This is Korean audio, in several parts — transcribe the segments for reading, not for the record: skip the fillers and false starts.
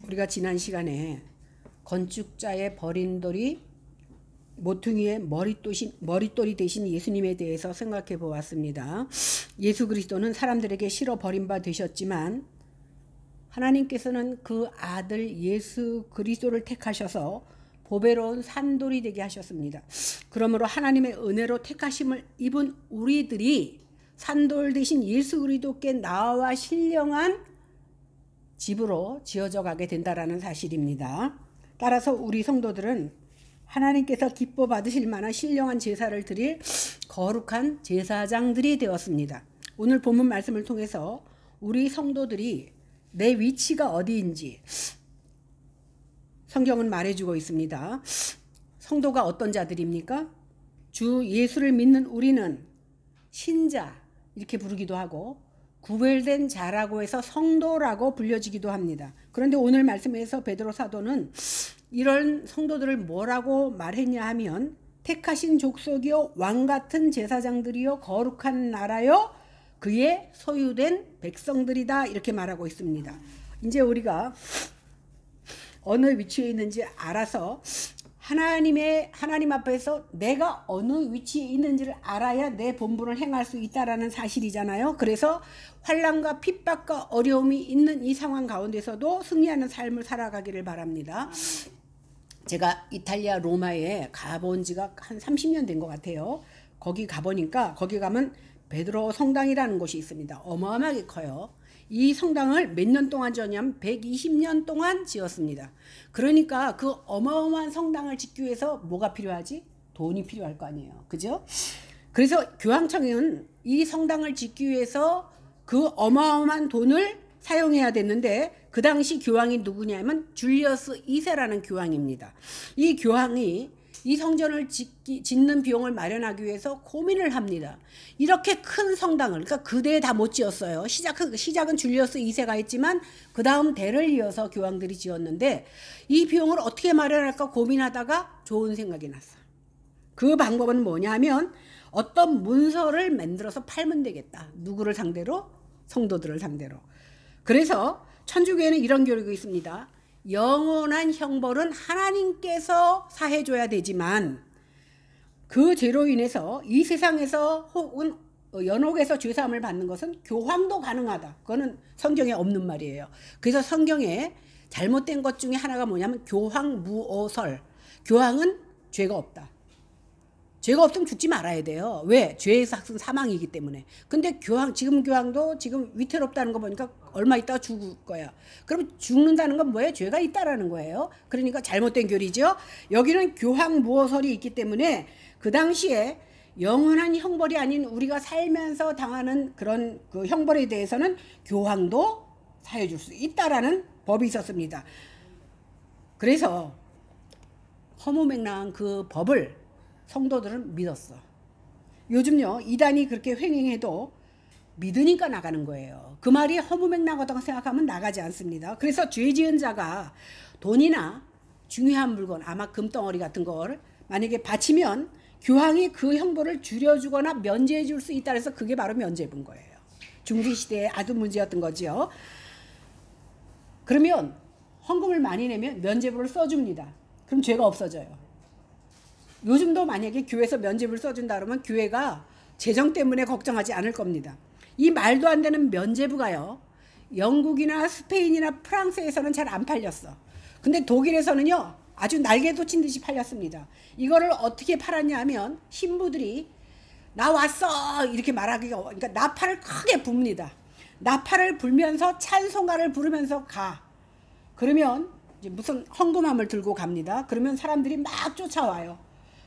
우리가 지난 시간에 건축자의 버린 돌이 모퉁이의 머릿돌이 되신 예수님에 대해서 생각해 보았습니다. 예수 그리스도는 사람들에게 실어 버림바 되셨지만 하나님께서는 그 아들 예수 그리스도를 택하셔서 보배로운 산돌이 되게 하셨습니다. 그러므로 하나님의 은혜로 택하심을 입은 우리들이 산돌 대신 예수 그리스도께 나와 신령한 집으로 지어져 가게 된다라는 사실입니다. 따라서 우리 성도들은 하나님께서 기뻐 받으실 만한 신령한 제사를 드릴 거룩한 제사장들이 되었습니다. 오늘 본문 말씀을 통해서 우리 성도들이 내 위치가 어디인지 성경은 말해주고 있습니다. 성도가 어떤 자들입니까? 주 예수를 믿는 우리는 신자 이렇게 부르기도 하고 구별된 자라고 해서 성도라고 불려지기도 합니다. 그런데 오늘 말씀에서 베드로 사도는 이런 성도들을 뭐라고 말했냐 하면 택하신 족속이요 왕같은 제사장들이요 거룩한 나라요 그의 소유된 백성들이다 이렇게 말하고 있습니다. 이제 우리가 어느 위치에 있는지 알아서 하나님 앞에서 내가 어느 위치에 있는지를 알아야 내 본분을 행할 수 있다라는 사실이잖아요. 그래서 환난과 핍박과 어려움이 있는 이 상황 가운데서도 승리하는 삶을 살아가기를 바랍니다. 제가 이탈리아 로마에 가본 지가 한 30년 된 것 같아요. 거기 가보니까 거기 가면 베드로 성당이라는 곳이 있습니다. 어마어마하게 커요. 이 성당을 몇 년 동안 지었냐면 120년 동안 지었습니다. 그러니까 그 어마어마한 성당을 짓기 위해서 뭐가 필요하지? 돈이 필요할 거 아니에요. 그죠? 그래서 교황청은 이 성당을 짓기 위해서 그 어마어마한 돈을 사용해야 됐는데 그 당시 교황이 누구냐면 줄리어스 2세라는 교황입니다. 이 교황이 이 성전을 짓는 비용을 마련하기 위해서 고민을 합니다. 이렇게 큰 성당을 그러니까 그대에 다 못 지었어요. 시작은 줄리어스 2세가 했지만 그 다음 대를 이어서 교황들이 지었는데 이 비용을 어떻게 마련할까 고민하다가 좋은 생각이 났어요. 그 방법은 뭐냐면 어떤 문서를 만들어서 팔면 되겠다. 누구를 상대로? 성도들을 상대로. 그래서 천주교에는 이런 교리가 있습니다. 영원한 형벌은 하나님께서 사해줘야 되지만 그 죄로 인해서 이 세상에서 혹은 연옥에서 죄사함을 받는 것은 교황도 가능하다. 그거는 성경에 없는 말이에요. 그래서 성경에 잘못된 것 중에 하나가 뭐냐면 교황무오설. 교황은 죄가 없다. 죄가 없으면 죽지 말아야 돼요. 왜? 죄의 삭은 사망이기 때문에. 근데 지금 교황도 지금 위태롭다는 거 보니까 얼마 있다가 죽을 거야. 그럼 죽는다는 건 뭐예요? 죄가 있다라는 거예요. 그러니까 잘못된 교리죠. 여기는 교황무오설이 있기 때문에 그 당시에 영원한 형벌이 아닌 우리가 살면서 당하는 그런 그 형벌에 대해서는 교황도 사해 줄 수 있다라는 법이 있었습니다. 그래서 허무맹랑한 그 법을 성도들은 믿었어. 요즘요 이단이 그렇게 횡행해도 믿으니까 나가는 거예요. 그 말이 허무맹랑하다고 생각하면 나가지 않습니다. 그래서 죄 지은 자가 돈이나 중요한 물건 아마 금덩어리 같은 걸 만약에 바치면 교황이 그 형벌을 줄여주거나 면제해 줄 수 있다 해서 그게 바로 면제부인 거예요. 중세시대에 아주 문제였던 거죠. 그러면 헌금을 많이 내면 면제부를 써줍니다. 그럼 죄가 없어져요. 요즘도 만약에 교회에서 면제부를 써준다 그러면 교회가 재정 때문에 걱정하지 않을 겁니다. 이 말도 안 되는 면제부가요. 영국이나 스페인이나 프랑스에서는 잘 안 팔렸어. 근데 독일에서는요. 아주 날개 돋친 듯이 팔렸습니다. 이거를 어떻게 팔았냐 하면 신부들이 나 왔어 이렇게 말하기가 그러니까 나팔을 크게 붑니다. 나팔을 불면서 찬송가를 부르면서 가. 그러면 이제 무슨 헌금함을 들고 갑니다. 그러면 사람들이 막 쫓아와요.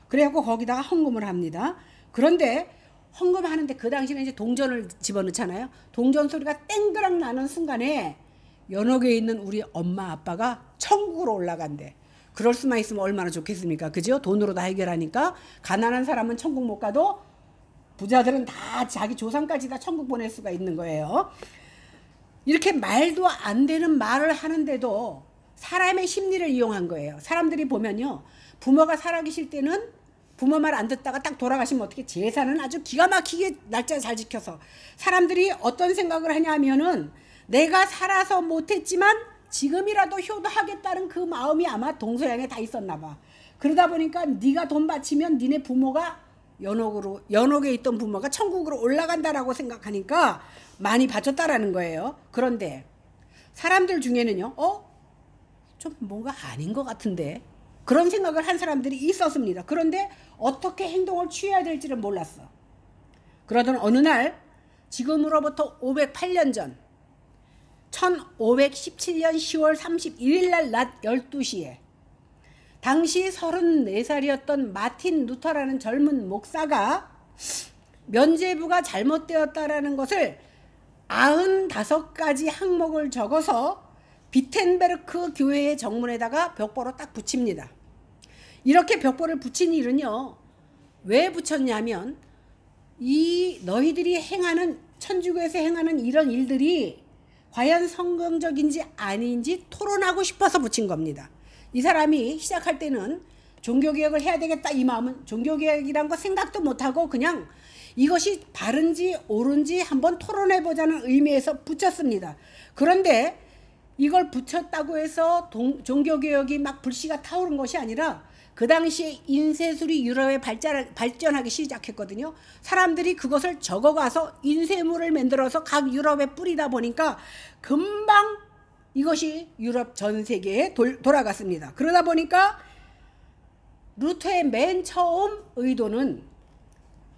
그래갖고 거기다가 헌금을 합니다. 그런데 헌금하는데 그 당시에는 이제 동전을 집어넣잖아요. 동전 소리가 땡그랑 나는 순간에 연옥에 있는 우리 엄마 아빠가 천국으로 올라간대. 그럴 수만 있으면 얼마나 좋겠습니까? 그죠? 돈으로 다 해결하니까 가난한 사람은 천국 못 가도 부자들은 다 자기 조상까지 다 천국 보낼 수가 있는 거예요. 이렇게 말도 안 되는 말을 하는데도 사람의 심리를 이용한 거예요. 사람들이 보면요. 부모가 살아계실 때는 부모 말 안 듣다가 딱 돌아가시면 어떻게 제사는 아주 기가 막히게 날짜 잘 지켜서 사람들이 어떤 생각을 하냐면은 내가 살아서 못했지만 지금이라도 효도하겠다는 그 마음이 아마 동서양에 다 있었나 봐. 그러다 보니까 네가 돈 바치면 니네 부모가 연옥에 있던 부모가 천국으로 올라간다라고 생각하니까 많이 바쳤다라는 거예요. 그런데 사람들 중에는요, 좀 뭔가 아닌 것 같은데, 그런 생각을 한 사람들이 있었습니다. 그런데 어떻게 행동을 취해야 될지를 몰랐어. 그러던 어느 날, 지금으로부터 508년 전 1517년 10월 31일 날 낮 12시에 당시 34살이었던 마틴 루터라는 젊은 목사가 면죄부가 잘못되었다라는 것을 95가지 항목을 적어서 비텐베르크 교회의 정문에다가 벽보로 딱 붙입니다. 이렇게 벽보를 붙인 일은요, 왜 붙였냐면 이 너희들이 행하는, 천주교에서 행하는 이런 일들이 과연 성경적인지 아닌지 토론하고 싶어서 붙인 겁니다. 이 사람이 시작할 때는 종교개혁을 해야 되겠다 이 마음은, 종교개혁이란 거 생각도 못하고 그냥 이것이 바른지 옳은지 한번 토론해보자는 의미에서 붙였습니다. 그런데 이걸 붙였다고 해서 종교개혁이 막 불씨가 타오른 것이 아니라 그 당시에 인쇄술이 유럽에 발전하기 시작했거든요. 사람들이 그것을 적어가서 인쇄물을 만들어서 각 유럽에 뿌리다 보니까 금방 이것이 유럽 전 세계에 돌아갔습니다. 그러다 보니까 루터의 맨 처음 의도는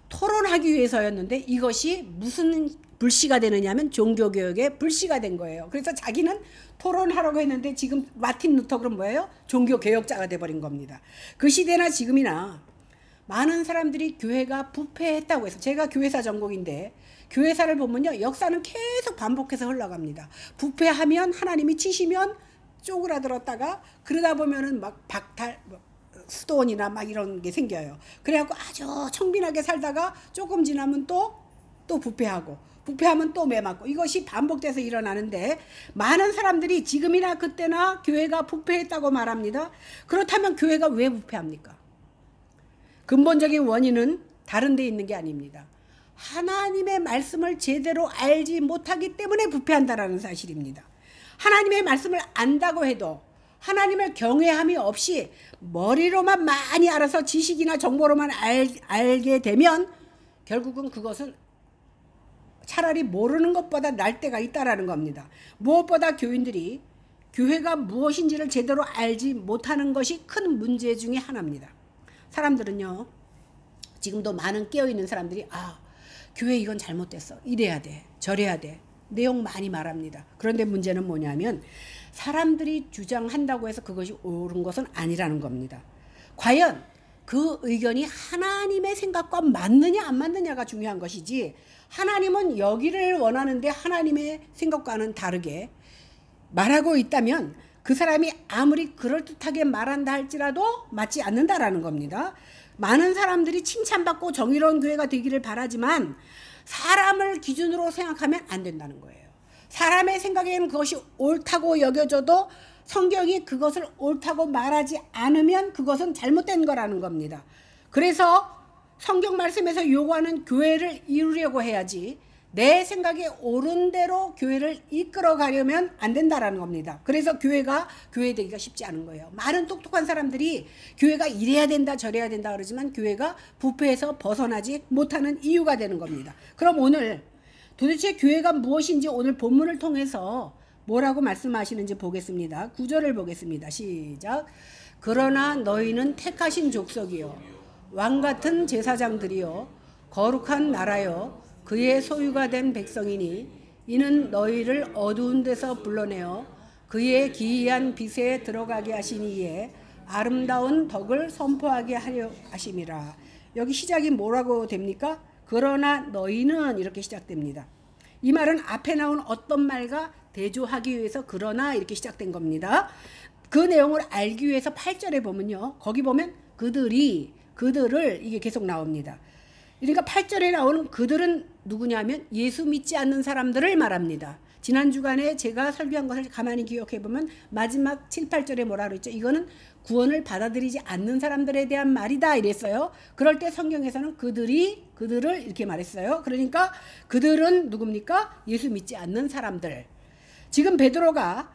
토론하기 위해서였는데 이것이 무슨 불씨가 되느냐면 종교개혁의 불씨가 된 거예요. 그래서 자기는 토론하라고 했는데 지금 마틴 루터 그럼 뭐예요? 종교개혁자가 돼버린 겁니다. 그 시대나 지금이나 많은 사람들이 교회가 부패했다고 해서, 제가 교회사 전공인데 교회사를 보면요, 역사는 계속 반복해서 흘러갑니다. 부패하면 하나님이 치시면 쪼그라들었다가 그러다 보면은 막 박탈, 수도원이나 막 이런 게 생겨요. 그래갖고 아주 청빈하게 살다가 조금 지나면 또 부패하고, 부패하면 또 매맞고, 이것이 반복돼서 일어나는데 많은 사람들이 지금이나 그때나 교회가 부패했다고 말합니다. 그렇다면 교회가 왜 부패합니까? 근본적인 원인은 다른 데 있는 게 아닙니다. 하나님의 말씀을 제대로 알지 못하기 때문에 부패한다라는 사실입니다. 하나님의 말씀을 안다고 해도 하나님을 경외함이 없이 머리로만 많이 알아서 지식이나 정보로만 알게 되면 결국은 그것은 차라리 모르는 것보다 날 때가 있다라는 겁니다. 무엇보다 교인들이 교회가 무엇인지를 제대로 알지 못하는 것이 큰 문제 중에 하나입니다. 사람들은요, 지금도 많은 깨어있는 사람들이 교회 이건 잘못됐어, 이래야 돼, 저래야 돼, 내용 많이 말합니다. 그런데 문제는 뭐냐면 사람들이 주장한다고 해서 그것이 옳은 것은 아니라는 겁니다. 과연 그 의견이 하나님의 생각과 맞느냐 안 맞느냐가 중요한 것이지, 하나님은 여기를 원하는데 하나님의 생각과는 다르게 말하고 있다면 그 사람이 아무리 그럴듯하게 말한다 할지라도 맞지 않는다라는 겁니다. 많은 사람들이 칭찬받고 정의로운 교회가 되기를 바라지만 사람을 기준으로 생각하면 안 된다는 거예요. 사람의 생각에는 그것이 옳다고 여겨져도 성경이 그것을 옳다고 말하지 않으면 그것은 잘못된 거라는 겁니다. 그래서 성경 말씀에서 요구하는 교회를 이루려고 해야지 내 생각에 옳은 대로 교회를 이끌어 가려면 안 된다라는 겁니다. 그래서 교회가 교회 되기가 쉽지 않은 거예요. 많은 똑똑한 사람들이 교회가 이래야 된다 저래야 된다 그러지만 교회가 부패에서 벗어나지 못하는 이유가 되는 겁니다. 그럼 오늘 도대체 교회가 무엇인지 오늘 본문을 통해서 뭐라고 말씀하시는지 보겠습니다. 9절을 보겠습니다. 시작. 그러나 너희는 택하신 족속이요 왕같은 제사장들이요 거룩한 나라요 그의 소유가 된 백성이니 이는 너희를 어두운 데서 불러내어 그의 기이한 빛에 들어가게 하시니에 아름다운 덕을 선포하게 하려 하심이라. 여기 시작이 뭐라고 됩니까? 그러나 너희는 이렇게 시작됩니다. 이 말은 앞에 나온 어떤 말과 대조하기 위해서 그러나 이렇게 시작된 겁니다. 그 내용을 알기 위해서 8절에 보면요, 거기 보면 그들을 이게 계속 나옵니다. 그러니까 8절에 나오는 그들은 누구냐면 예수 믿지 않는 사람들을 말합니다. 지난 주간에 제가 설교한 것을 가만히 기억해 보면 마지막 7, 8절에 뭐라 그랬죠? 이거는 구원을 받아들이지 않는 사람들에 대한 말이다 이랬어요. 그럴 때 성경에서는 그들을 이렇게 말했어요. 그러니까 그들은 누굽니까? 예수 믿지 않는 사람들. 지금 베드로가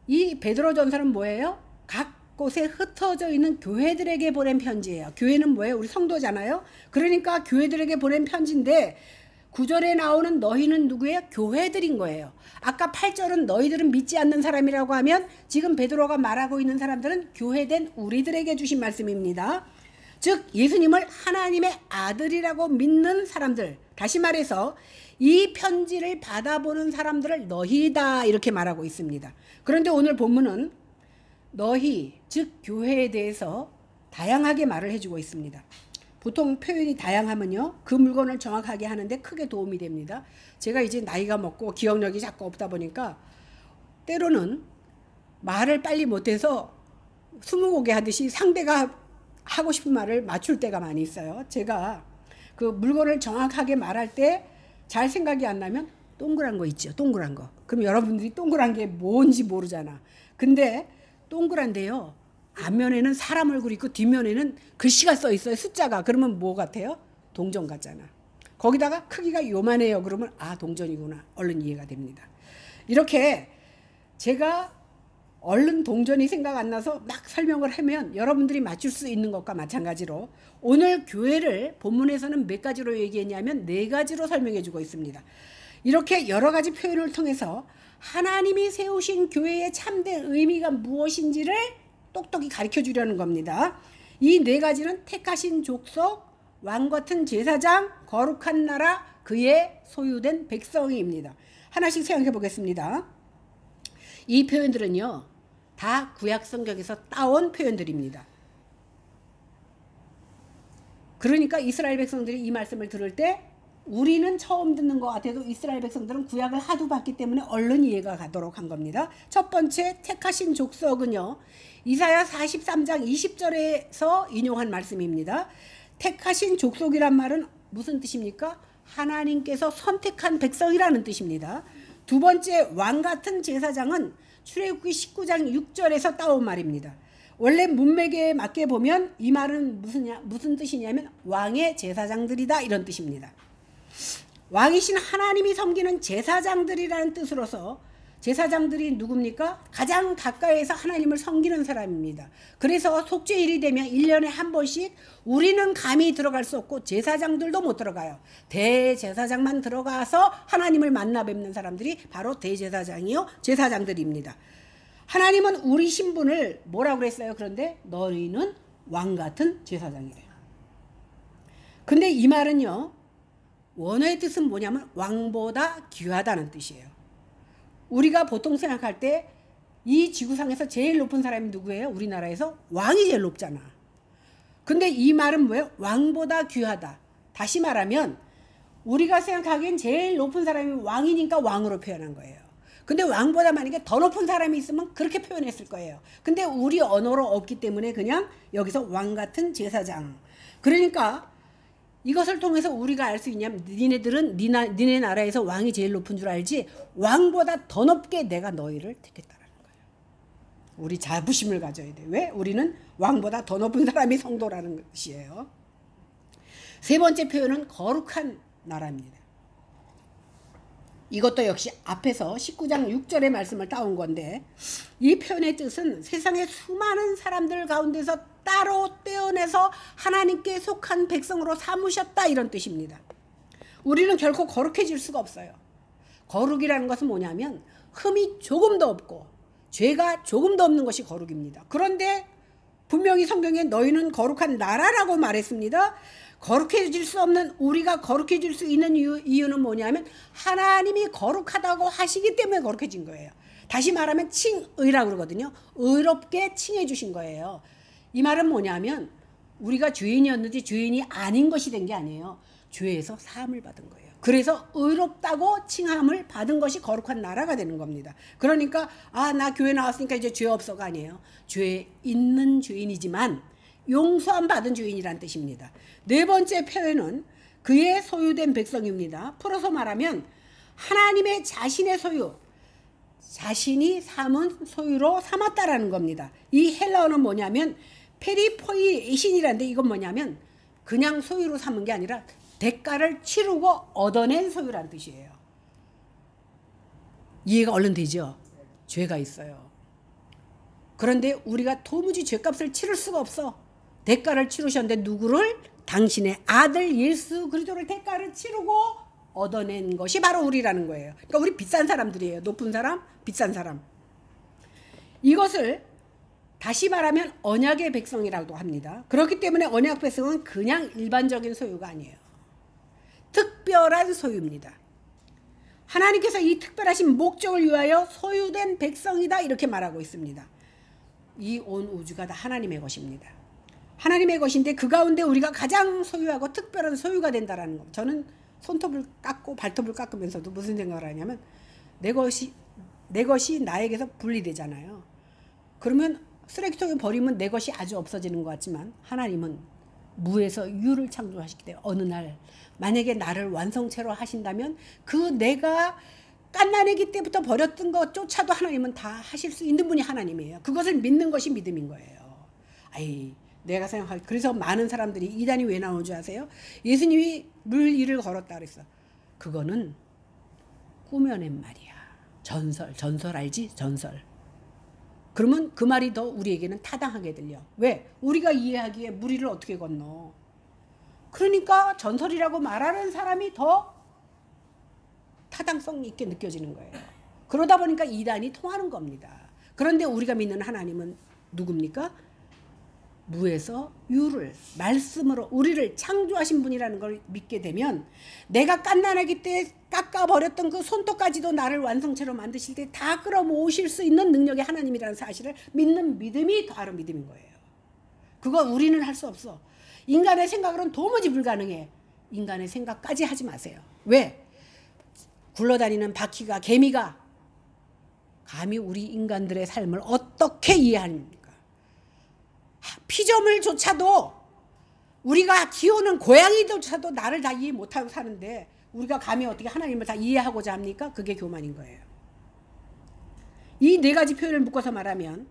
이 베드로전서는 뭐예요? 각 곳에 흩어져 있는 교회들에게 보낸 편지예요. 교회는 뭐예요? 우리 성도잖아요. 그러니까 교회들에게 보낸 편지인데 9절에 나오는 너희는 누구예요? 교회들인 거예요. 아까 8절은 너희들은 믿지 않는 사람이라고 하면 지금 베드로가 말하고 있는 사람들은 교회된 우리들에게 주신 말씀입니다. 즉 예수님을 하나님의 아들이라고 믿는 사람들, 다시 말해서 이 편지를 받아보는 사람들을 너희다 이렇게 말하고 있습니다. 그런데 오늘 본문은 너희, 즉 교회에 대해서 다양하게 말을 해주고 있습니다. 보통 표현이 다양하면요 그 물건을 정확하게 하는데 크게 도움이 됩니다. 제가 이제 나이가 먹고 기억력이 자꾸 없다 보니까 때로는 말을 빨리 못해서 스무고개 하듯이 상대가 하고 싶은 말을 맞출 때가 많이 있어요. 제가 그 물건을 정확하게 말할 때 잘 생각이 안 나면 동그란 거 있죠. 동그란 거. 그럼 여러분들이 동그란 게 뭔지 모르잖아. 근데 동그란데요 앞면에는 사람 얼굴이 있고 뒷면에는 글씨가 써 있어요. 숫자가. 그러면 뭐 같아요? 동전 같잖아. 거기다가 크기가 요만해요. 그러면 아 동전이구나. 얼른 이해가 됩니다. 이렇게 제가 얼른 동전이 생각 안 나서 막 설명을 하면 여러분들이 맞출 수 있는 것과 마찬가지로 오늘 교회를 본문에서는 몇 가지로 얘기했냐면 4가지로 설명해 주고 있습니다. 이렇게 여러 가지 표현을 통해서 하나님이 세우신 교회의 참된 의미가 무엇인지를 똑똑히 가르쳐 주려는 겁니다. 이 4가지는 택하신 족속, 왕같은 제사장, 거룩한 나라, 그의 소유된 백성입니다. 하나씩 생각해 보겠습니다. 이 표현들은요 다 구약 성경에서 따온 표현들입니다. 그러니까 이스라엘 백성들이 이 말씀을 들을 때 우리는 처음 듣는 것 같아도 이스라엘 백성들은 구약을 하도 봤기 때문에 얼른 이해가 가도록 한 겁니다. 첫 번째 택하신 족속은요 이사야 43장 20절에서 인용한 말씀입니다. 택하신 족속이란 말은 무슨 뜻입니까? 하나님께서 선택한 백성이라는 뜻입니다. 두 번째 왕같은 제사장은 출애굽기 19장 6절에서 따온 말입니다. 원래 문맥에 맞게 보면 이 말은 무슨 뜻이냐면 왕의 제사장들이다 이런 뜻입니다. 왕이신 하나님이 섬기는 제사장들이라는 뜻으로서 제사장들이 누굽니까? 가장 가까이에서 하나님을 섬기는 사람입니다. 그래서 속죄일이 되면 1년에 한 번씩 우리는 감히 들어갈 수 없고 제사장들도 못 들어가요. 대제사장만 들어가서 하나님을 만나 뵙는 사람들이 바로 대제사장이요 제사장들입니다. 하나님은 우리 신분을 뭐라고 그랬어요? 그런데 너희는 왕같은 제사장이래요. 근데 이 말은요 원어의 뜻은 뭐냐면 왕보다 귀하다는 뜻이에요. 우리가 보통 생각할 때 이 지구상에서 제일 높은 사람이 누구예요? 우리나라에서 왕이 제일 높잖아. 근데 이 말은 뭐예요? 왕보다 귀하다. 다시 말하면 우리가 생각하기엔 제일 높은 사람이 왕이니까 왕으로 표현한 거예요. 근데 왕보다 만약에 더 높은 사람이 있으면 그렇게 표현했을 거예요. 근데 우리 언어로 없기 때문에 그냥 여기서 왕같은 제사장. 그러니까 이것을 통해서 우리가 알 수 있냐면 니네들은 니네 나라에서 왕이 제일 높은 줄 알지 왕보다 더 높게 내가 너희를 택했다라는 거예요. 우리 자부심을 가져야 돼. 왜? 우리는 왕보다 더 높은 사람이 성도라는 것이에요. 세 번째 표현은 거룩한 나라입니다. 이것도 역시 앞에서 19장 6절의 말씀을 따온 건데 이 표현의 뜻은 세상의 수많은 사람들 가운데서 따로 떼어내서 하나님께 속한 백성으로 삼으셨다 이런 뜻입니다. 우리는 결코 거룩해질 수가 없어요. 거룩이라는 것은 뭐냐면 흠이 조금도 없고 죄가 조금도 없는 것이 거룩입니다. 그런데 분명히 성경에 너희는 거룩한 나라라고 말했습니다. 거룩해질 수 없는 우리가 거룩해질 수 있는 이유는 뭐냐면 하나님이 거룩하다고 하시기 때문에 거룩해진 거예요. 다시 말하면 칭의라고 그러거든요. 의롭게 칭해 주신 거예요. 이 말은 뭐냐면 우리가 죄인이었는지 죄인이 아닌 것이 된 게 아니에요. 죄에서 사함을 받은 거예요. 그래서 의롭다고 칭함을 받은 것이 거룩한 나라가 되는 겁니다. 그러니까 나 교회 나왔으니까 이제 죄 없어가 아니에요. 죄 있는 죄인이지만 용서함 받은 죄인이란 뜻입니다. 네 번째 표현은 그의 소유된 백성입니다. 풀어서 말하면 하나님의 자신의 소유, 자신이 삼은 소유로 삼았다라는 겁니다. 이 헬라어는 뭐냐면 페리포이신이라는데 이건 뭐냐면 그냥 소유로 삼은 게 아니라 대가를 치르고 얻어낸 소유라는 뜻이에요. 이해가 얼른 되죠? 죄가 있어요. 그런데 우리가 도무지 죄값을 치를 수가 없어. 대가를 치르셨는데 누구를? 당신의 아들 예수 그리스도를 대가를 치르고 얻어낸 것이 바로 우리라는 거예요. 그러니까 우리 비싼 사람들이에요. 높은 사람, 비싼 사람. 이것을 다시 말하면 언약의 백성이라고 합니다. 그렇기 때문에 언약 백성은 그냥 일반적인 소유가 아니에요. 특별한 소유입니다. 하나님께서 이 특별하신 목적을 위하여 소유된 백성이다 이렇게 말하고 있습니다. 이 온 우주가 다 하나님의 것입니다. 하나님의 것인데 그 가운데 우리가 가장 소유하고 특별한 소유가 된다라는 거. 저는 손톱을 깎고 발톱을 깎으면서도 무슨 생각을 하냐면 내 것이 나에게서 분리되잖아요. 그러면 쓰레기통에 버리면 내 것이 아주 없어지는 것 같지만 하나님은 무에서 유를 창조하시기 때문에 어느 날 만약에 나를 완성체로 하신다면 그 내가 갓난아기 때부터 버렸던 것조차도 하나님은 다 하실 수 있는 분이 하나님이에요. 그것을 믿는 것이 믿음인 거예요. 내가 생각할 그래서 많은 사람들이 이단이 왜 나오는 줄 아세요? 예수님이 물일을 걸었다 그랬어. 그거는 꾸며낸 말이야. 전설 알지? 전설. 그러면 그 말이 더 우리에게는 타당하게 들려. 왜? 우리가 이해하기에 무리를 어떻게 건너. 그러니까 전설이라고 말하는 사람이 더 타당성 있게 느껴지는 거예요. 그러다 보니까 이단이 통하는 겁니다. 그런데 우리가 믿는 하나님은 누굽니까? 무에서 유를 말씀으로 우리를 창조하신 분이라는 걸 믿게 되면 내가 갓난아기 때 깎아버렸던 그 손톱까지도 나를 완성체로 만드실 때 다 끌어모으실 수 있는 능력의 하나님이라는 사실을 믿는 믿음이 바로 믿음인 거예요. 그거 우리는 할 수 없어. 인간의 생각으로는 도무지 불가능해. 인간의 생각까지 하지 마세요. 왜? 굴러다니는 바퀴가 개미가 감히 우리 인간들의 삶을 어떻게 이해합니까? 피조물조차도 우리가 키우는 고양이조차도 나를 다 이해 못하고 사는데 우리가 감히 어떻게 하나님을 다 이해하고자 합니까? 그게 교만인 거예요. 이 네 가지 표현을 묶어서 말하면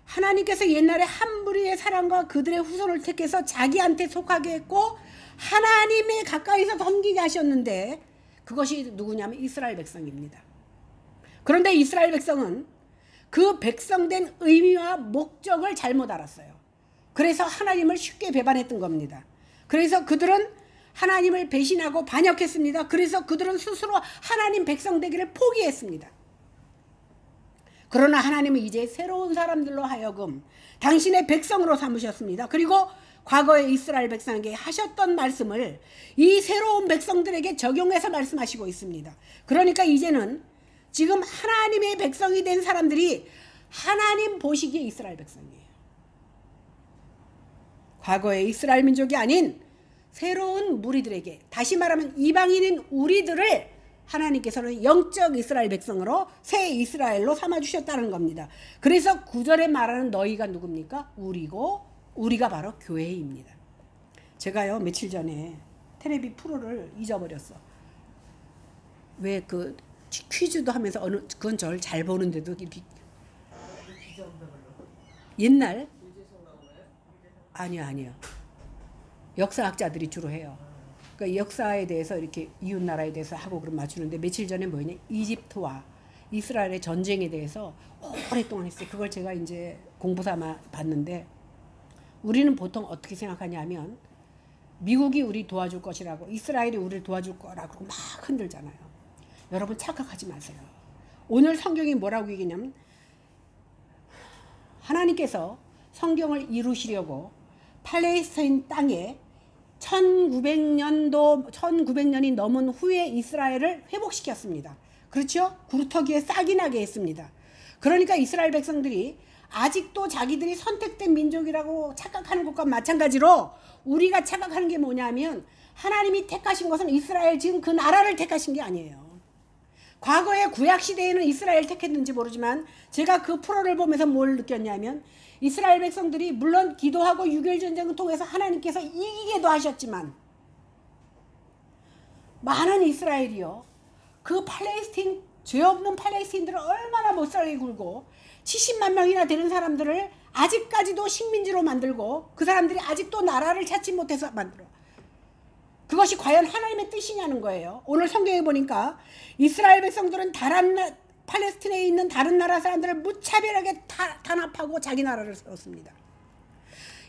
하나님께서 옛날에 한 무리의 사람과 그들의 후손을 택해서 자기한테 속하게 했고 하나님의 가까이서 섬기게 하셨는데 그것이 누구냐면 이스라엘 백성입니다. 그런데 이스라엘 백성은 그 백성된 의미와 목적을 잘못 알았어요. 그래서 하나님을 쉽게 배반했던 겁니다. 그래서 그들은 하나님을 배신하고 반역했습니다. 그래서 그들은 스스로 하나님 백성 되기를 포기했습니다. 그러나 하나님은 이제 새로운 사람들로 하여금 당신의 백성으로 삼으셨습니다. 그리고 과거에 이스라엘 백성에게 하셨던 말씀을 이 새로운 백성들에게 적용해서 말씀하시고 있습니다. 그러니까 이제는 지금 하나님의 백성이 된 사람들이 하나님 보시기에 이스라엘 백성이에요. 과거의 이스라엘 민족이 아닌 새로운 무리들에게 다시 말하면 이방인인 우리들을 하나님께서는 영적 이스라엘 백성으로 새 이스라엘로 삼아주셨다는 겁니다. 그래서 9절에 말하는 너희가 누굽니까? 우리가 바로 교회입니다. 제가요 며칠 전에 텔레비 프로를 잊어버렸어. 왜 그 퀴즈도 하면서 그건 저를 잘 보는데도 이렇게 옛날 아니요 역사학자들이 주로 해요. 그러니까 역사에 대해서 이렇게 이웃 나라에 대해서 하고 그럼 맞추는데 며칠 전에 뭐냐 이집트와 이스라엘의 전쟁에 대해서 오랫동안 했어요. 그걸 제가 이제 공부 삼아 봤는데 우리는 보통 어떻게 생각하냐면 미국이 우리 도와줄 것이라고 이스라엘이 우리를 도와줄 거라고 막 흔들잖아요. 여러분 착각하지 마세요. 오늘 성경이 뭐라고 얘기냐면 하나님께서 성경을 이루시려고 팔레스타인 땅에 1900년이 넘은 후에 이스라엘을 회복시켰습니다. 그렇죠? 구루터기에 싹이 나게 했습니다. 그러니까 이스라엘 백성들이 아직도 자기들이 선택된 민족이라고 착각하는 것과 마찬가지로 우리가 착각하는 게 뭐냐면 하나님이 택하신 것은 이스라엘 지금 그 나라를 택하신 게 아니에요. 과거에 구약시대에는 이스라엘 택했는지 모르지만 제가 그 프로를 보면서 뭘 느꼈냐면 이스라엘 백성들이 물론 기도하고 6.25 전쟁을 통해서 하나님께서 이기게도 하셨지만 많은 이스라엘이요. 그 팔레스틴 죄 없는 팔레스틴들을 얼마나 못살게 굴고 70만 명이나 되는 사람들을 아직까지도 식민지로 만들고 그 사람들이 아직도 나라를 찾지 못해서 만들어. 그것이 과연 하나님의 뜻이냐는 거예요. 오늘 성경에 보니까 이스라엘 백성들은 팔레스틴에 있는 다른 나라 사람들을 무차별하게 탄압하고 자기 나라를 세웠습니다.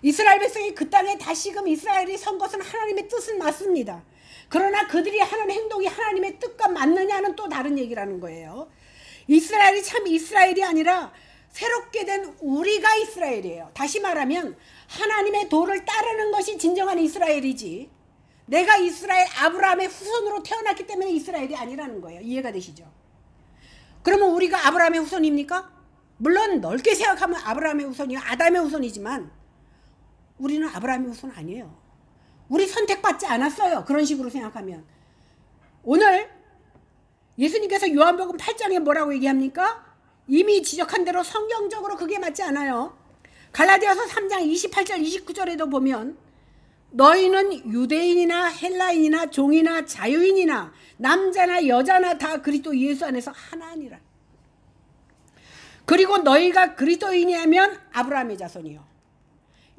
이스라엘 백성이 그 땅에 다시금 이스라엘이 선 것은 하나님의 뜻은 맞습니다. 그러나 그들이 하는 행동이 하나님의 뜻과 맞느냐는 또 다른 얘기라는 거예요. 이스라엘이 참 이스라엘이 아니라 새롭게 된 우리가 이스라엘이에요. 다시 말하면 하나님의 도를 따르는 것이 진정한 이스라엘이지, 내가 이스라엘 아브라함의 후손으로 태어났기 때문에 이스라엘이 아니라는 거예요. 이해가 되시죠? 그러면 우리가 아브라함의 후손입니까? 물론 넓게 생각하면 아브라함의 후손이요, 아담의 후손이지만 우리는 아브라함의 후손 아니에요. 우리 선택받지 않았어요. 그런 식으로 생각하면. 오늘 예수님께서 요한복음 8장에 뭐라고 얘기합니까? 이미 지적한 대로 성경적으로 그게 맞지 않아요. 갈라디아서 3장 28절 29절에도 보면 너희는 유대인이나 헬라인이나 종이나 자유인이나 남자나 여자나 다 그리스도 예수 안에서 하나니라. 그리고 너희가 그리스도인이라면 아브라함의 자손이요,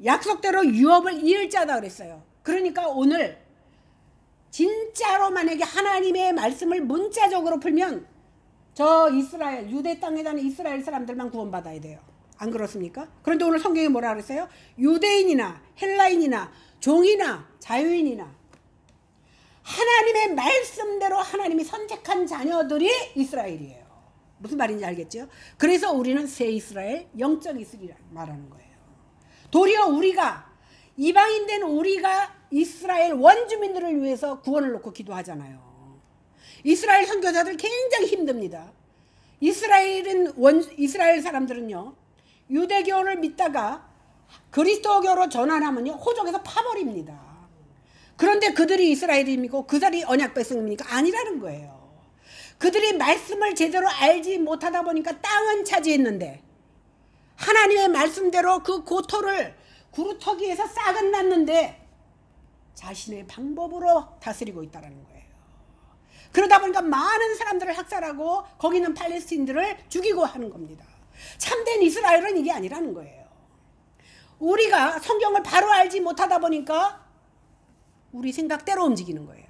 약속대로 유업을 이을 자다 그랬어요. 그러니까 오늘 진짜로 만약에 하나님의 말씀을 문자적으로 풀면 저 이스라엘 유대 땅에 사는 이스라엘 사람들만 구원받아야 돼요. 안 그렇습니까? 그런데 오늘 성경이 뭐라 그랬어요? 유대인이나 헬라인이나 종이나 자유인이나 하나님의 말씀대로 하나님이 선택한 자녀들이 이스라엘이에요. 무슨 말인지 알겠죠? 그래서 우리는 새 이스라엘, 영적 이스라엘 말하는 거예요. 도리어 우리가 이방인 된 우리가 이스라엘 원주민들을 위해서 구원을 놓고 기도하잖아요. 이스라엘 선교사들 굉장히 힘듭니다. 이스라엘 사람들은요, 유대교를 믿다가 그리스도교로 전환하면요 호적에서 파버립니다. 그런데 그들이 이스라엘입니까? 그들이 언약 백성입니까? 아니라는 거예요. 그들이 말씀을 제대로 알지 못하다 보니까 땅은 차지했는데 하나님의 말씀대로 그 고토를 구루터기에서 싹은 났는데 자신의 방법으로 다스리고 있다는 거예요. 그러다 보니까 많은 사람들을 학살하고 거기 있는 팔레스틴들을 죽이고 하는 겁니다. 참된 이스라엘은 이게 아니라는 거예요. 우리가 성경을 바로 알지 못하다 보니까 우리 생각대로 움직이는 거예요.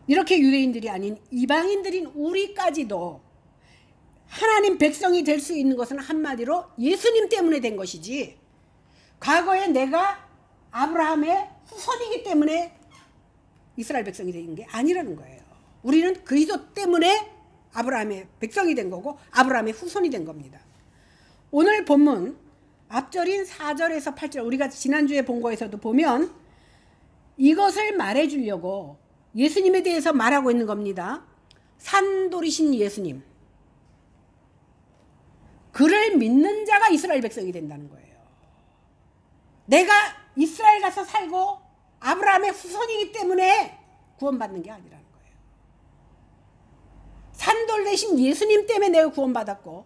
이렇게 유대인들이 아닌 이방인들인 우리까지도 하나님 백성이 될 수 있는 것은 한마디로 예수님 때문에 된 것이지, 과거에 내가 아브라함의 후손이기 때문에 이스라엘 백성이 된 게 아니라는 거예요. 우리는 그리스도 때문에 아브라함의 백성이 된 거고 아브라함의 후손이 된 겁니다. 오늘 본문 앞절인 4절에서 8절, 우리가 지난주에 본 거에서도 보면 이것을 말해주려고 예수님에 대해서 말하고 있는 겁니다. 산돌이신 예수님, 그를 믿는 자가 이스라엘 백성이 된다는 거예요. 내가 이스라엘 가서 살고 아브라함의 후손이기 때문에 구원받는 게 아니라는 거예요. 산돌 대신 예수님 때문에 내가 구원받았고,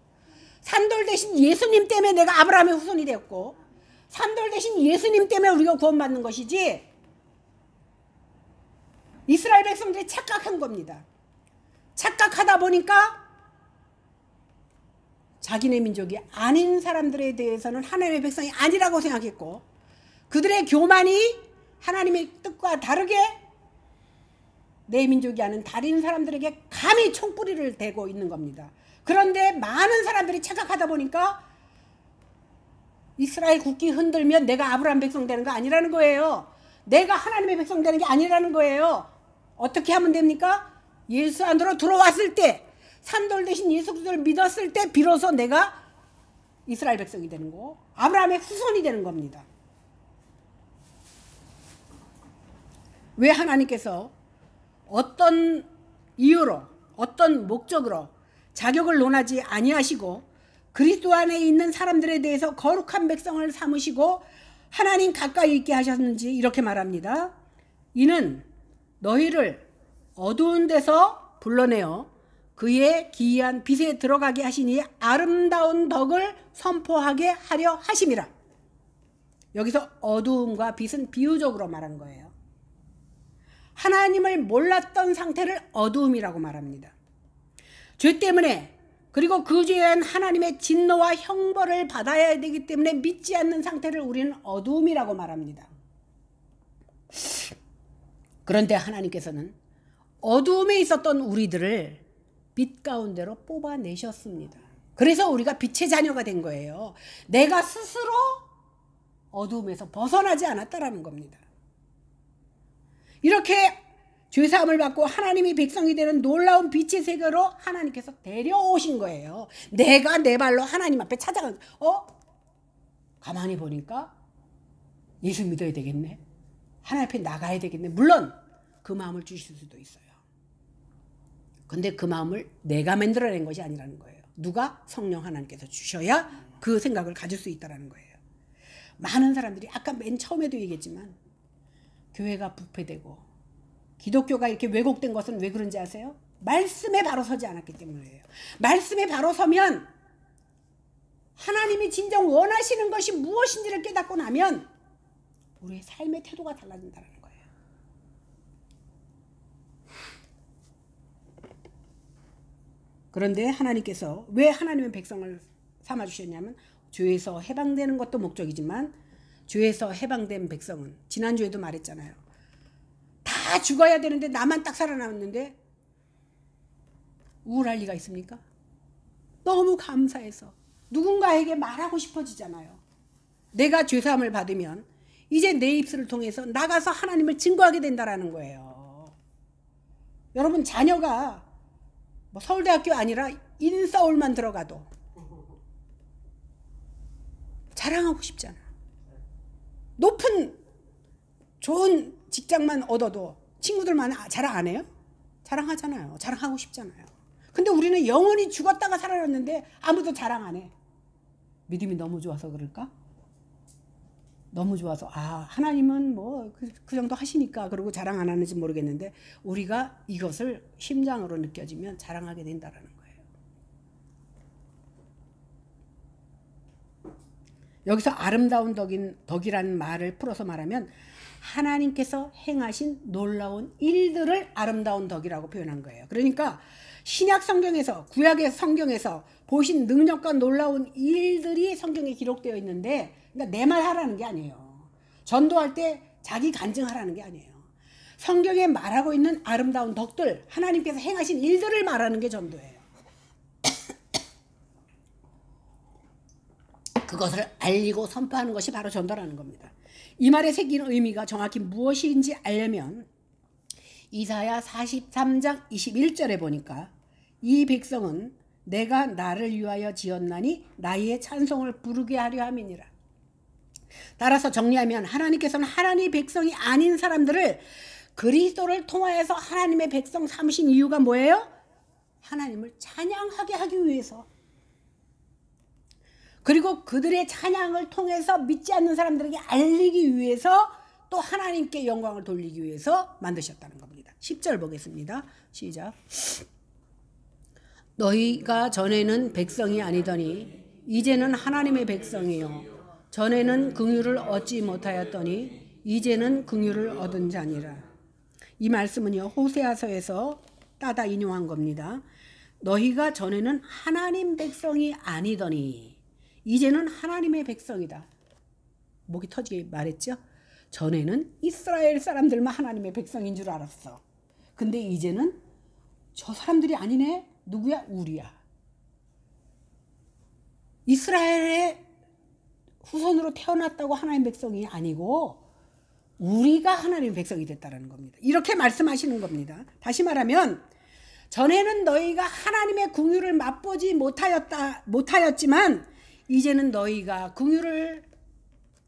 산돌 대신 예수님 때문에 내가 아브라함의 후손이 되었고, 산돌 대신 예수님 때문에 우리가 구원받는 것이지, 이스라엘 백성들이 착각한 겁니다. 착각하다 보니까 자기네 민족이 아닌 사람들에 대해서는 하나님의 백성이 아니라고 생각했고, 그들의 교만이 하나님의 뜻과 다르게 내 민족이 아닌 다른 사람들에게 감히 총뿌리를 대고 있는 겁니다. 그런데 많은 사람들이 착각하다 보니까 이스라엘 국기 흔들면 내가 아브라함 백성 되는 거 아니라는 거예요. 내가 하나님의 백성 되는 게 아니라는 거예요. 어떻게 하면 됩니까? 예수 안으로 들어왔을 때, 산돌 대신 예수 그리스도를 믿었을 때 비로소 내가 이스라엘 백성이 되는 거, 아브라함의 후손이 되는 겁니다. 왜 하나님께서 어떤 이유로, 어떤 목적으로 자격을 논하지 아니하시고 그리스도 안에 있는 사람들에 대해서 거룩한 백성을 삼으시고 하나님 가까이 있게 하셨는지 이렇게 말합니다. 이는 너희를 어두운 데서 불러내어 그의 기이한 빛에 들어가게 하시니 아름다운 덕을 선포하게 하려 하심이라. 여기서 어두움과 빛은 비유적으로 말한 거예요. 하나님을 몰랐던 상태를 어두움이라고 말합니다. 죄 때문에, 그리고 그 죄에 대한 하나님의 진노와 형벌을 받아야 되기 때문에 믿지 않는 상태를 우리는 어두움이라고 말합니다. 그런데 하나님께서는 어두움에 있었던 우리들을 빛 가운데로 뽑아내셨습니다. 그래서 우리가 빛의 자녀가 된 거예요. 내가 스스로 어두움에서 벗어나지 않았다라는 겁니다. 이렇게 죄사함을 받고 하나님의 백성이 되는 놀라운 빛의 세계로 하나님께서 데려오신 거예요. 내가 내 발로 하나님 앞에 찾아간, 가만히 보니까 예수 믿어야 되겠네. 하나님 앞에 나가야 되겠네. 물론 그 마음을 주실 수도 있어요. 근데 그 마음을 내가 만들어낸 것이 아니라는 거예요. 누가? 성령 하나님께서 주셔야 그 생각을 가질 수 있다는 거예요. 많은 사람들이 아까 맨 처음에도 얘기했지만 교회가 부패되고 기독교가 이렇게 왜곡된 것은 왜 그런지 아세요? 말씀에 바로 서지 않았기 때문이에요. 말씀에 바로 서면 하나님이 진정 원하시는 것이 무엇인지를 깨닫고 나면 우리의 삶의 태도가 달라진다는 거예요. 그런데 하나님께서 왜 하나님의 백성을 삼아주셨냐면 죄에서 해방되는 것도 목적이지만 죄에서 해방된 백성은 지난주에도 말했잖아요. 다 죽어야 되는데 나만 딱 살아남았는데 우울할 리가 있습니까? 너무 감사해서 누군가에게 말하고 싶어지잖아요. 내가 죄사함을 받으면 이제 내 입술을 통해서 나가서 하나님을 증거하게 된다는 거예요. 여러분 자녀가 뭐 서울대학교 아니라 인서울만 들어가도 자랑하고 싶잖아. 높은 좋은 직장만 얻어도 친구들만 자랑 안 해요? 자랑하잖아요. 자랑하고 싶잖아요. 근데 우리는 영원히 죽었다가 살아났는데 아무도 자랑 안 해. 믿음이 너무 좋아서 그럴까? 너무 좋아서 하나님은 뭐 그 정도 하시니까 그러고 자랑 안 하는지 모르겠는데 우리가 이것을 심장으로 느껴지면 자랑하게 된다는 거예요. 여기서 아름다운 덕이라는 말을 풀어서 말하면 하나님께서 행하신 놀라운 일들을 아름다운 덕이라고 표현한 거예요. 그러니까 신약 성경에서 구약의 성경에서 보신 능력과 놀라운 일들이 성경에 기록되어 있는데 그러니까 내 말 하라는 게 아니에요. 전도할 때 자기 간증하라는 게 아니에요. 성경에 말하고 있는 아름다운 덕들, 하나님께서 행하신 일들을 말하는 게 전도예요. 그것을 알리고 선포하는 것이 바로 전도라는 겁니다. 이 말에 새긴 의미가 정확히 무엇인지 알려면 이사야 43장 21절에 보니까 이 백성은 내가 나를 위하여 지었나니 나의 찬송을 부르게 하려 함이니라. 따라서 정리하면 하나님께서는 하나님의 백성이 아닌 사람들을 그리스도를 통하여서 하나님의 백성 삼으신 이유가 뭐예요? 하나님을 찬양하게 하기 위해서. 그리고 그들의 찬양을 통해서 믿지 않는 사람들에게 알리기 위해서 또 하나님께 영광을 돌리기 위해서 만드셨다는 겁니다. 10절 보겠습니다. 시작. 너희가 전에는 백성이 아니더니 이제는 하나님의 백성이요 전에는 긍휼을 얻지 못하였더니 이제는 긍휼을 얻은 자니라. 이 말씀은요 호세아서에서 따다 인용한 겁니다. 너희가 전에는 하나님 백성이 아니더니 이제는 하나님의 백성이다. 목이 터지게 말했죠. 전에는 이스라엘 사람들만 하나님의 백성인 줄 알았어. 근데 이제는 저 사람들이 아니네. 누구야? 우리야. 이스라엘의 후손으로 태어났다고 하나님 백성이 아니고 우리가 하나님의 백성이 됐다는 겁니다. 이렇게 말씀하시는 겁니다. 다시 말하면 전에는 너희가 하나님의 긍휼을 맛보지 못하였지만 이제는 너희가 긍휼을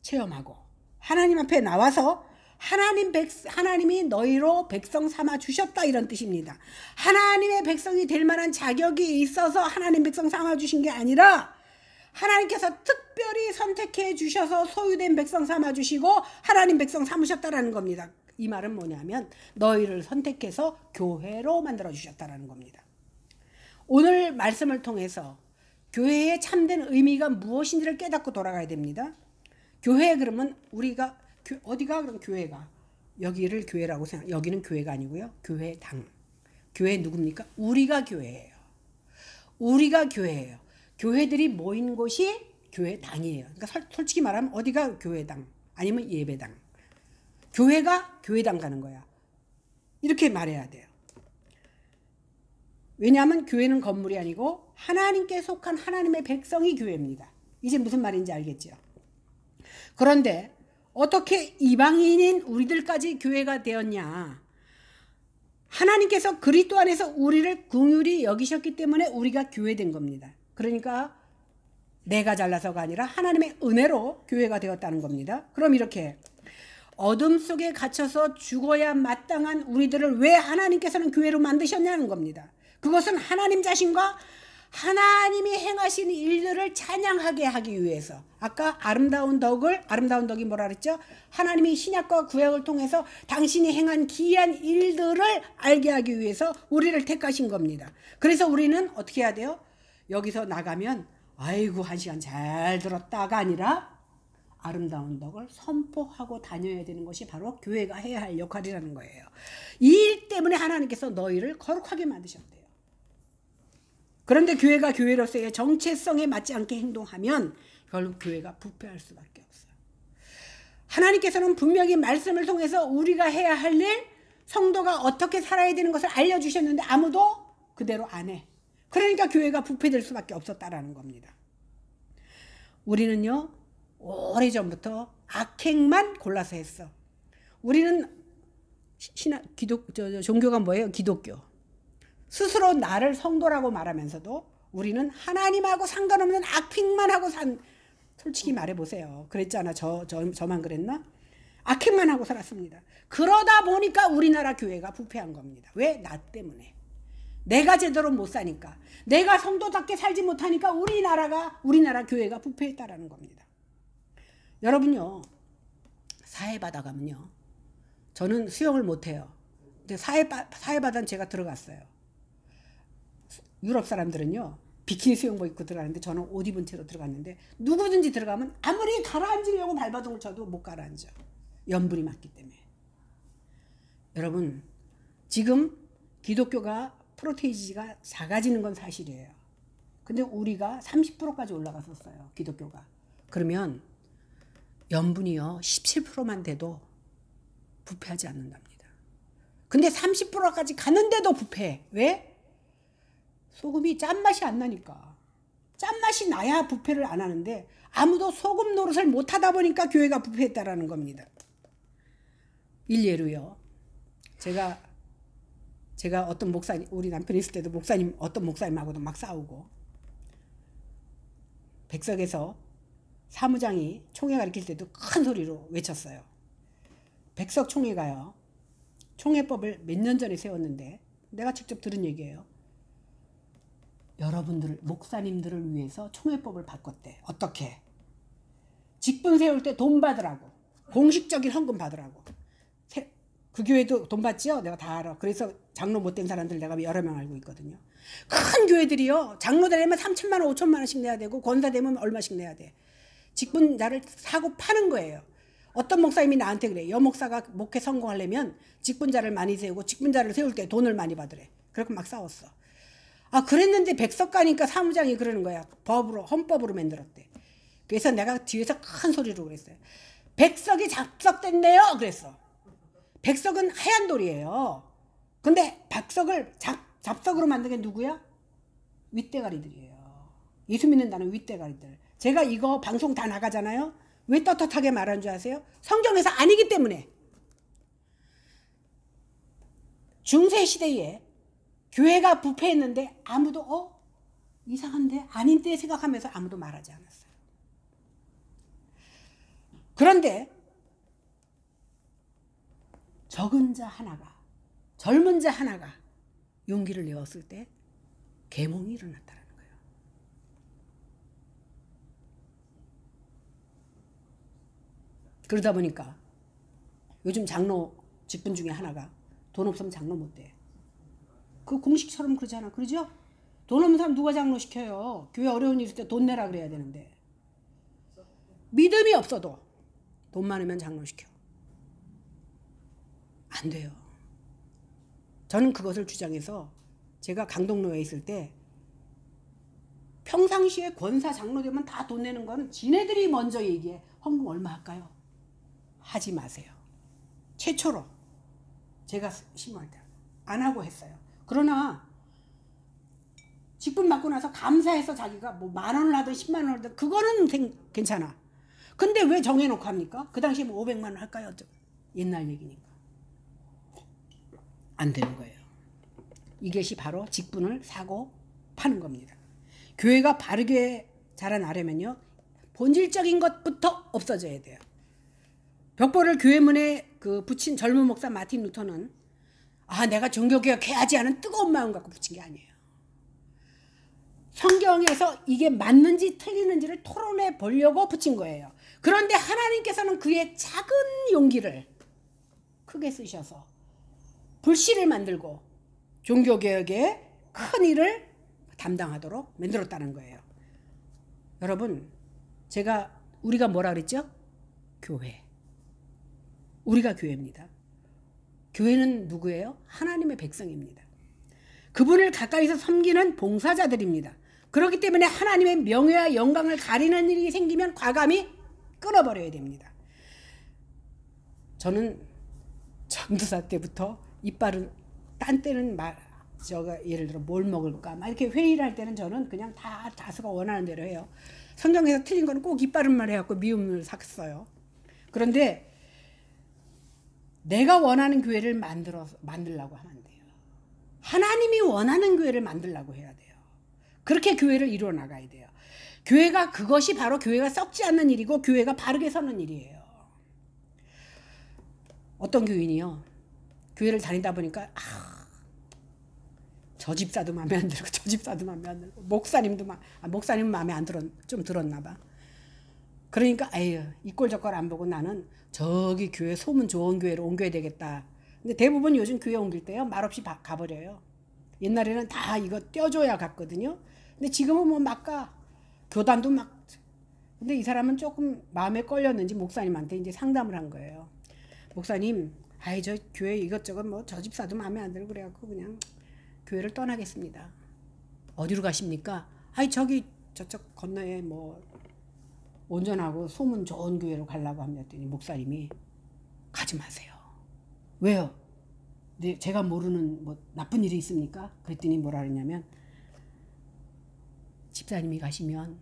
체험하고 하나님 앞에 나와서 하나님이 너희로 백성 삼아 주셨다 이런 뜻입니다. 하나님의 백성이 될 만한 자격이 있어서 하나님 백성 삼아 주신 게 아니라 하나님께서 특별히 선택해 주셔서 소유된 백성 삼아 주시고 하나님 백성 삼으셨다라는 겁니다. 이 말은 뭐냐면 너희를 선택해서 교회로 만들어 주셨다라는 겁니다. 오늘 말씀을 통해서 교회의 참된 의미가 무엇인지를 깨닫고 돌아가야 됩니다. 교회 그러면 우리가 어디가 그럼 교회가 여기를 교회라고 생각. 여기는 교회가 아니고요. 교회당. 교회 누굽니까? 우리가 교회예요. 우리가 교회예요. 교회들이 모인 곳이 교회당이에요. 그러니까 솔직히 말하면 어디가 교회당 아니면 예배당. 교회가 교회당 가는 거야. 이렇게 말해야 돼요. 왜냐하면 교회는 건물이 아니고 하나님께 속한 하나님의 백성이 교회입니다. 이제 무슨 말인지 알겠죠? 그런데 어떻게 이방인인 우리들까지 교회가 되었냐? 하나님께서 그리스도 안에서 우리를 긍휼히 여기셨기 때문에 우리가 교회된 겁니다. 그러니까 내가 잘나서가 아니라 하나님의 은혜로 교회가 되었다는 겁니다. 그럼 이렇게 어둠 속에 갇혀서 죽어야 마땅한 우리들을 왜 하나님께서는 교회로 만드셨냐는 겁니다. 그것은 하나님 자신과 하나님이 행하신 일들을 찬양하게 하기 위해서. 아까 아름다운 덕이 뭐라 그랬죠? 하나님이 신약과 구약을 통해서 당신이 행한 기이한 일들을 알게 하기 위해서 우리를 택하신 겁니다. 그래서 우리는 어떻게 해야 돼요? 여기서 나가면 아이고 한 시간 잘 들었다가 아니라 아름다운 덕을 선포하고 다녀야 되는 것이 바로 교회가 해야 할 역할이라는 거예요. 이 일 때문에 하나님께서 너희를 거룩하게 만드셨대요. 그런데 교회가 교회로서의 정체성에 맞지 않게 행동하면 결국 교회가 부패할 수밖에 없어요. 하나님께서는 분명히 말씀을 통해서 우리가 해야 할 일, 성도가 어떻게 살아야 되는 것을 알려주셨는데 아무도 그대로 안 해. 그러니까 교회가 부패될 수밖에 없었다라는 겁니다. 우리는요, 오래전부터 악행만 골라서 했어. 우리는 종교가 뭐예요? 기독교. 스스로 나를 성도라고 말하면서도 우리는 하나님하고 상관없는 악행만 하고 솔직히 말해보세요. 그랬잖아. 저만 그랬나? 악행만 하고 살았습니다. 그러다 보니까 우리나라 교회가 부패한 겁니다. 왜? 나 때문에. 내가 제대로 못 사니까. 내가 성도답게 살지 못하니까 우리나라 교회가 부패했다라는 겁니다. 여러분요, 사회바다 가면요, 저는 수영을 못해요. 근데 사회바다는 제가 들어갔어요. 유럽 사람들은요, 비키니 수영복 입고 들어가는데 저는 옷 입은 채로 들어갔는데 누구든지 들어가면 아무리 가라앉으려고 발바닥을 쳐도 못 가라앉아. 염분이 많기 때문에. 여러분, 지금 기독교가 프로테이지가 작아지는 건 사실이에요. 근데 우리가 30%까지 올라갔었어요. 기독교가. 그러면 염분이요 17%만 돼도 부패하지 않는답니다. 근데 30%까지 갔는데도 부패해. 왜? 소금이 짠맛이 안 나니까. 짠맛이 나야 부패를 안 하는데 아무도 소금 노릇을 못하다 보니까 교회가 부패했다라는 겁니다. 일례로요, 제가 어떤 목사님, 우리 남편이 있을 때도 어떤 목사님하고도 막 싸우고, 백석에서 사무장이 총회 가르칠 때도 큰 소리로 외쳤어요. 백석 총회가요, 총회법을 몇 년 전에 세웠는데 내가 직접 들은 얘기예요. 여러분들 목사님들을 위해서 총회법을 바꿨대. 어떻게? 직분 세울 때 돈 받으라고, 공식적인 헌금 받으라고. 그 교회도 돈 받지요? 내가 다 알아. 그래서 장로 못된 사람들 내가 여러 명 알고 있거든요. 큰 교회들이요, 장로 되려면 3천만 원 5천만 원씩 내야 되고 권사 되면 얼마씩 내야 돼. 직분자를 사고 파는 거예요. 어떤 목사님이 나한테 그래. 여 목사가 목회 성공하려면 직분자를 많이 세우고 직분자를 세울 때 돈을 많이 받으래. 그렇게 막 싸웠어. 아, 그랬는데 백석 가니까 사무장이 그러는 거야. 헌법으로 만들었대. 그래서 내가 뒤에서 큰 소리로 그랬어요. 백석이 잡석됐네요. 그랬어. 백석은 하얀 돌이에요. 근데 백석을 잡석으로 만든 게 누구야? 윗대가리들이에요. 예수 믿는다는 윗대가리들. 제가 이거 방송 다 나가잖아요. 왜 떳떳하게 말하는 줄 아세요? 성경에서 아니기 때문에. 중세시대에 교회가 부패했는데 아무도 이상한데 아닌데 생각하면서 아무도 말하지 않았어요. 그런데 젊은 자 하나가 용기를 내었을 때 계몽이 일어났다는 거예요. 그러다 보니까 요즘 장로 직분 중에 하나가 돈 없으면 장로 못 돼. 그 공식처럼 그러잖아. 그러죠? 돈 없는 사람 누가 장로 시켜요? 교회 어려운 일 있을 때 돈 내라 그래야 되는데. 믿음이 없어도 돈 많으면 장로 시켜. 안 돼요. 저는 그것을 주장해서 제가 강동로에 있을 때 평상시에 권사 장로 되면 다 돈 내는 거는 지네들이 먼저 얘기해. 헌금 얼마 할까요? 하지 마세요. 최초로 제가 심할 때 안 하고 했어요. 그러나 직분 받고 나서 감사해서 자기가 뭐 10,000원을 하든 100,000원을 하든 그거는 괜찮아. 근데 왜 정해놓고 합니까? 그 당시에 뭐 500만 원 할까요? 옛날 얘기니까. 안 되는 거예요. 이것이 바로 직분을 사고 파는 겁니다. 교회가 바르게 자라나려면요, 본질적인 것부터 없어져야 돼요. 벽보를 교회 문에 붙인 젊은 목사 마틴 루터는 내가 종교개혁해야지 하는 뜨거운 마음 갖고 붙인 게 아니에요. 성경에서 이게 맞는지 틀리는지를 토론해 보려고 붙인 거예요. 그런데 하나님께서는 그의 작은 용기를 크게 쓰셔서 불씨를 만들고 종교개혁의 큰 일을 담당하도록 만들었다는 거예요. 여러분, 우리가 뭐라 그랬죠? 교회. 우리가 교회입니다. 교회는 누구예요? 하나님의 백성입니다. 그분을 가까이서 섬기는 봉사자들입니다. 그렇기 때문에 하나님의 명예와 영광을 가리는 일이 생기면 과감히 끊어버려야 됩니다. 저는 전도사 때부터 이빨은 딴 때는 예를 들어 뭘 먹을까 막 이렇게 회의를 할 때는 저는 그냥 다 다수가 원하는 대로 해요. 성경에서 틀린 거는 꼭 이빨은 말 해갖고 미움을 샀어요. 그런데 내가 원하는 교회를 만들려고 하면 안 돼요. 하나님이 원하는 교회를 만들려고 해야 돼요. 그렇게 교회를 이루어 나가야 돼요. 교회가 그것이 바로 교회가 썩지 않는 일이고 교회가 바르게 서는 일이에요. 어떤 교인이요, 교회를 다니다 보니까 저 집사도 마음에 안 들고 저 집사도 마음에 안 들고 목사님은 마음에 안 좀 들었나 봐. 그러니까 이 꼴 저 꼴 안 보고 나는 저기 교회 소문 좋은 교회로 옮겨야 되겠다. 근데 대부분 요즘 교회 옮길 때요, 말없이 가버려요. 옛날에는 다 이거 떼어줘야 갔거든요. 근데 지금은 뭐 막 가. 교단도 막. 근데 이 사람은 조금 마음에 걸렸는지 목사님한테 이제 상담을 한 거예요. 목사님, 저 교회 이것저것 뭐 저 집사도 마음에 안 들고 그래갖고 그냥 교회를 떠나겠습니다. 어디로 가십니까? 저기 저쪽 건너에 뭐 온전하고 소문 좋은 교회로 가려고 합니다. 했더니 목사님이 가지 마세요. 왜요? 네, 제가 모르는 뭐 나쁜 일이 있습니까? 그랬더니 뭐라 그러냐면, 집사님이 가시면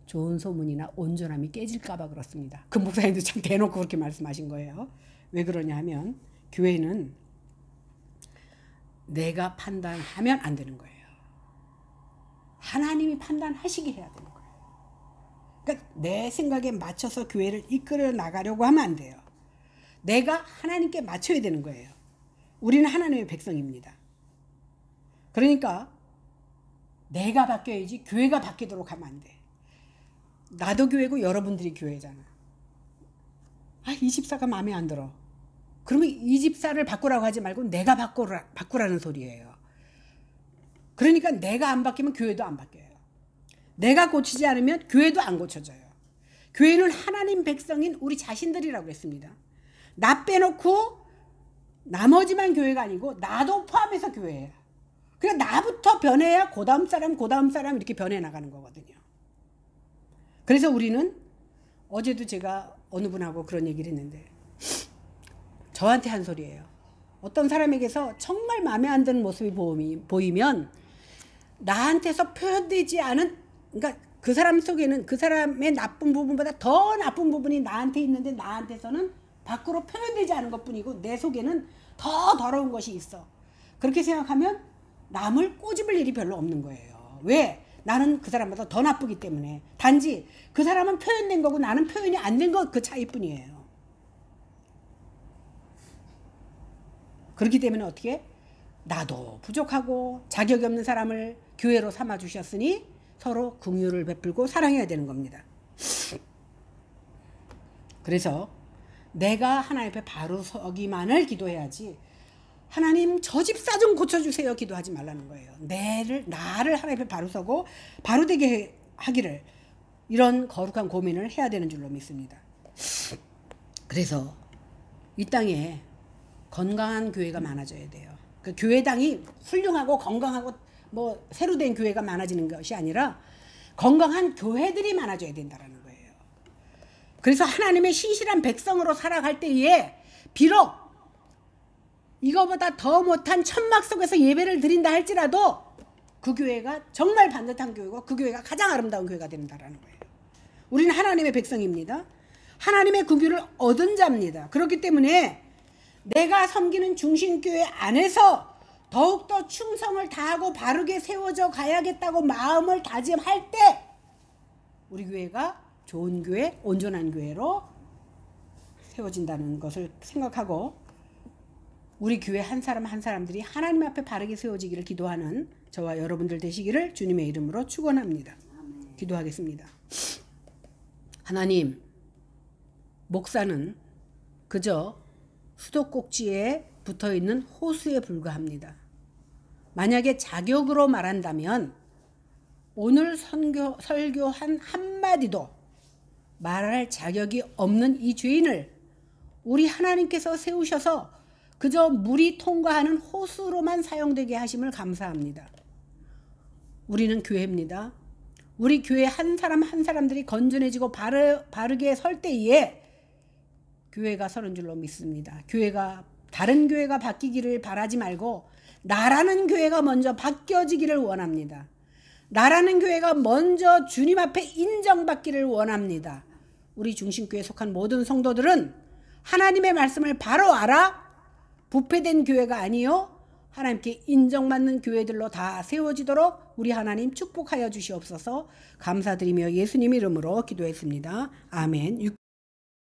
좋은 소문이나 온전함이 깨질까봐 그렇습니다. 그 목사님도 참 대놓고 그렇게 말씀하신 거예요. 왜 그러냐 하면 교회는 내가 판단하면 안 되는 거예요. 하나님이 판단하시게 해야 되는 거예요. 그러니까 내 생각에 맞춰서 교회를 이끌어 나가려고 하면 안 돼요. 내가 하나님께 맞춰야 되는 거예요. 우리는 하나님의 백성입니다. 그러니까 내가 바뀌어야지 교회가 바뀌도록 하면 안 돼. 나도 교회고 여러분들이 교회잖아. 이 집사가 마음에 안 들어. 그러면 이 집사를 바꾸라고 하지 말고 내가 바꾸라는 소리예요. 그러니까 내가 안 바뀌면 교회도 안 바뀌어요. 내가 고치지 않으면 교회도 안 고쳐져요. 교회는 하나님 백성인 우리 자신들이라고 했습니다. 나 빼놓고 나머지만 교회가 아니고 나도 포함해서 교회예요. 그래 나부터 변해야 그 다음 사람 이렇게 변해 나가는 거거든요. 그래서 우리는 어제도 제가 어느 분하고 그런 얘기를 했는데 저한테 한 소리예요. 어떤 사람에게서 정말 마음에 안 드는 모습이 보이면 나한테서 표현되지 않은, 그러니까 그 사람 속에는 그 사람의 나쁜 부분보다 더 나쁜 부분이 나한테 있는데 나한테서는 밖으로 표현되지 않은 것뿐이고 내 속에는 더 더러운 것이 있어. 그렇게 생각하면 남을 꼬집을 일이 별로 없는 거예요. 왜? 나는 그 사람보다 더 나쁘기 때문에. 단지 그 사람은 표현된 거고 나는 표현이 안 된 것 그 차이뿐이에요. 그렇기 때문에 어떻게? 나도 부족하고 자격이 없는 사람을 교회로 삼아 주셨으니 서로 긍휼을 베풀고 사랑해야 되는 겁니다. 그래서 내가 하나님 앞에 바로 서기만을 기도해야지 하나님 저 집사 좀 고쳐주세요 기도하지 말라는 거예요. 나를 하나님 앞에 바로 서고 바로 되게 하기를, 이런 거룩한 고민을 해야 되는 줄로 믿습니다. 그래서 이 땅에 건강한 교회가 많아져야 돼요. 그 교회당이 훌륭하고 건강하고 뭐 새로 된 교회가 많아지는 것이 아니라 건강한 교회들이 많아져야 된다는 거예요. 그래서 하나님의 신실한 백성으로 살아갈 때에 비록 이거보다 더 못한 천막 속에서 예배를 드린다 할지라도 그 교회가 정말 반듯한 교회고 그 교회가 가장 아름다운 교회가 된다라는 거예요. 우리는 하나님의 백성입니다. 하나님의 구별을 얻은 자입니다. 그렇기 때문에 내가 섬기는 중심교회 안에서 더욱더 충성을 다하고 바르게 세워져 가야겠다고 마음을 다짐할 때 우리 교회가 좋은 교회, 온전한 교회로 세워진다는 것을 생각하고 우리 교회 한 사람 한 사람들이 하나님 앞에 바르게 세워지기를 기도하는 저와 여러분들 되시기를 주님의 이름으로 축원합니다. 기도하겠습니다. 하나님, 목사는 그저 수도꼭지에 붙어있는 호수에 불과합니다. 만약에 자격으로 말한다면 오늘 설교한 한마디도 말할 자격이 없는 이 죄인을 우리 하나님께서 세우셔서 그저 물이 통과하는 호수로만 사용되게 하심을 감사합니다. 우리는 교회입니다. 우리 교회 한 사람 한 사람들이 건전해지고 바르게 설 때에 교회가 서는 줄로 믿습니다. 다른 교회가 바뀌기를 바라지 말고 나라는 교회가 먼저 바뀌어지기를 원합니다. 나라는 교회가 먼저 주님 앞에 인정받기를 원합니다. 우리 중심교회에 속한 모든 성도들은 하나님의 말씀을 바로 알아 부패된 교회가 아니요 하나님께 인정받는 교회들로 다 세워지도록 우리 하나님 축복하여 주시옵소서. 감사드리며 예수님 이름으로 기도했습니다. 아멘.